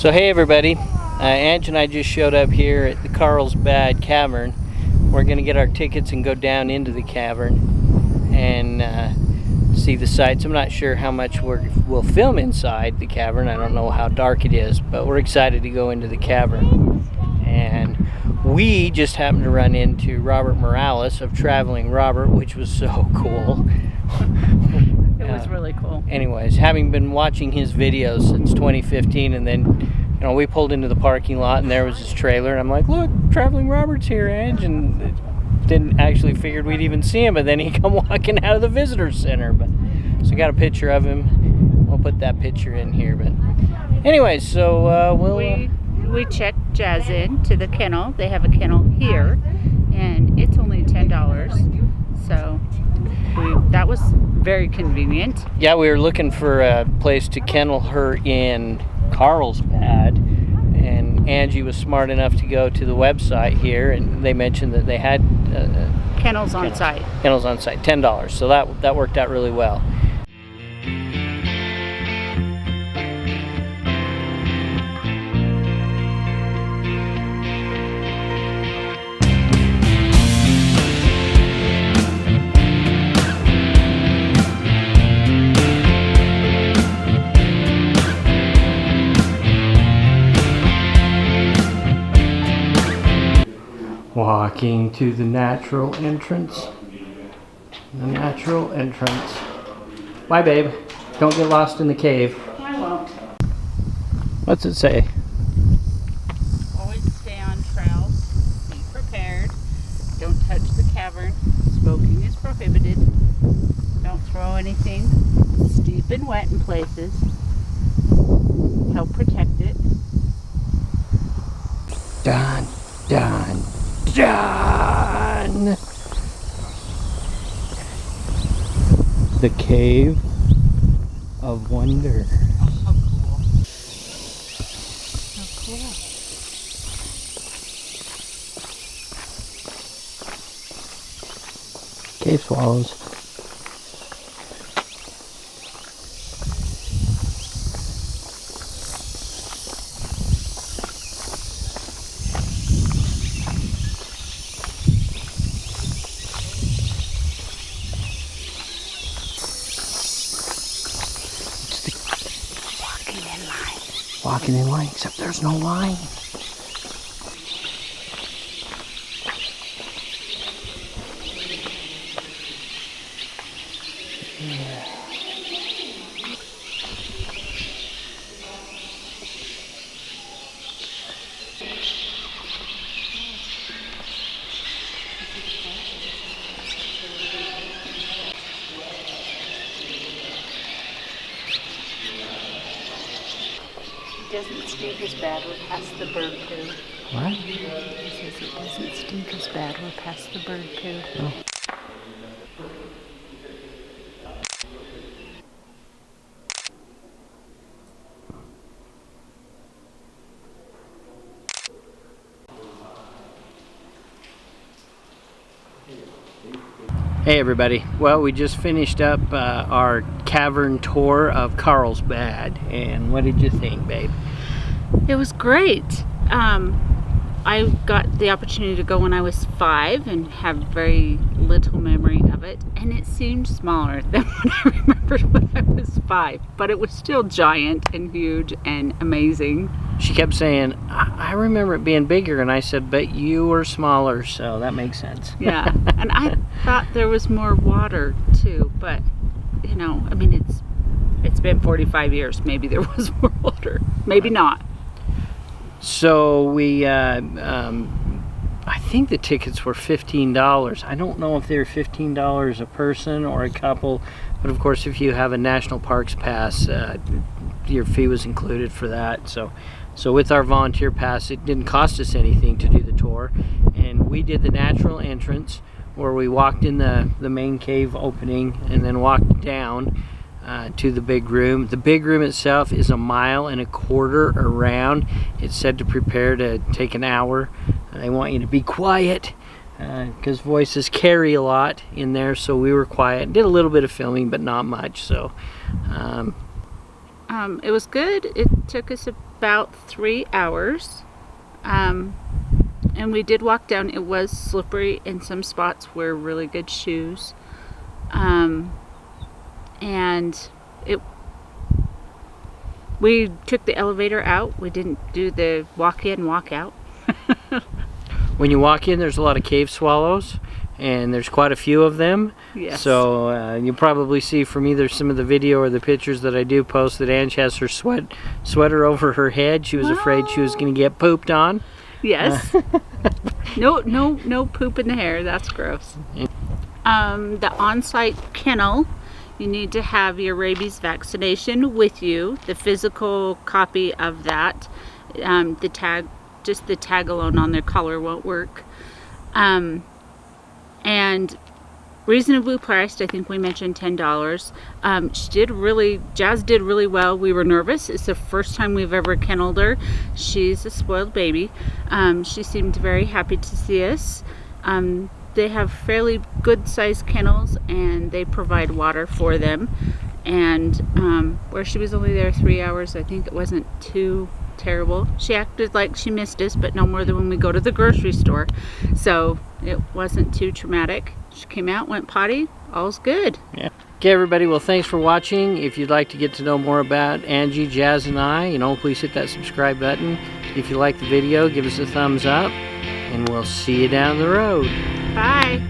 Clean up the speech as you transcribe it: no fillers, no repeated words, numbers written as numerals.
So hey everybody, Angie and I just showed up here at the Carlsbad Cavern. We're going to get our tickets and go down into the cavern and see the sights. I'm not sure how much we'll film inside the cavern. I don't know how dark it is, but we're excited to go into the cavern. And we just happened to run into Robert Morales of Traveling Robert, which was so cool. It was really cool. Anyways, having been watching his videos since 2015, and then, we pulled into the parking lot and there was his trailer, and I'm like, look, Traveling Robert's here, Ange, and didn't actually figured we'd even see him, but then he come walking out of the visitor center. But so I got a picture of him. We'll put that picture in here. But anyways, so we checked Jazz in to the kennel. They have a kennel here, and it's only $10. So that was very convenient. Yeah, we were looking for a place to kennel her in Carlsbad, and Angie was smart enough to go to the website here, and they mentioned that they had kennels on site. Kennels on site, $10. So that worked out really well. Walking to the natural entrance. The natural entrance. Bye, babe. Don't get lost in the cave. I won't. What's it say? Always stay on trails. Be prepared. Don't touch the cavern. Smoking is prohibited. Don't throw anything steep and wet in places. Help protect it. Done. Done. The Cave of Wonder. How cool. How cool. Cave swallows. Walking in line, except there's no line. Yeah. It doesn't stink as bad. We're past the bird poo. What? It says it doesn't stink as bad. We're past the bird poo. Oh. Hey everybody, well, we just finished up our cavern tour of Carlsbad, and what did you think, babe? It was great. I got the opportunity to go when I was 5 and have very little memory of it, and it seemed smaller than what I remembered when I was 5, but it was still giant and huge and amazing. She kept saying, I remember it being bigger, and I said, but you were smaller, so that makes sense. Yeah, and I thought there was more water too, but I mean, it's been 45 years. Maybe there was more water, maybe not. So we, I think the tickets were $15. I don't know if they were $15 a person or a couple, but of course if you have a National Parks pass, your fee was included for that. So with our volunteer pass, it didn't cost us anything to do the tour, and we did the natural entrance where we walked in the main cave opening and then walked down to the big room. The big room itself is 1.25 miles around. It's said to prepare to take an hour. They want you to be quiet because voices carry a lot in there, so we were quiet. Did a little bit of filming, but not much. So It was good. It took us about 3 hours. And we did walk down. It was slippery in some spots. Wear really good shoes. And we took the elevator out. We didn't do the walk in, walk out. When you walk in, there's a lot of cave swallows, and there's quite a few of them. Yes. So you'll probably see from either some of the video or the pictures that I do post that Ange has her sweater over her head. She was afraid she was going to get pooped on. Yes. No poop in the hair. That's gross. The on-site kennel, you need to have your rabies vaccination with you, the physical copy of that. The tag, just the tag alone on their collar won't work. And reasonably priced. I think we mentioned $10. Jazz did really well. We were nervous. It's the first time we've ever kenneled her. She's a spoiled baby. She seemed very happy to see us. They have fairly good sized kennels, and they provide water for them. And where she was only there 3 hours, I think it wasn't too terrible. She acted like she missed us, but no more than when we go to the grocery store. So it wasn't too traumatic. She came out, went potty, all's good. Yeah. Okay, everybody. Well, thanks for watching. If you'd like to get to know more about Angie, Jazz, and I, please hit that subscribe button. If you like the video, give us a thumbs up, and we'll see you down the road. Bye.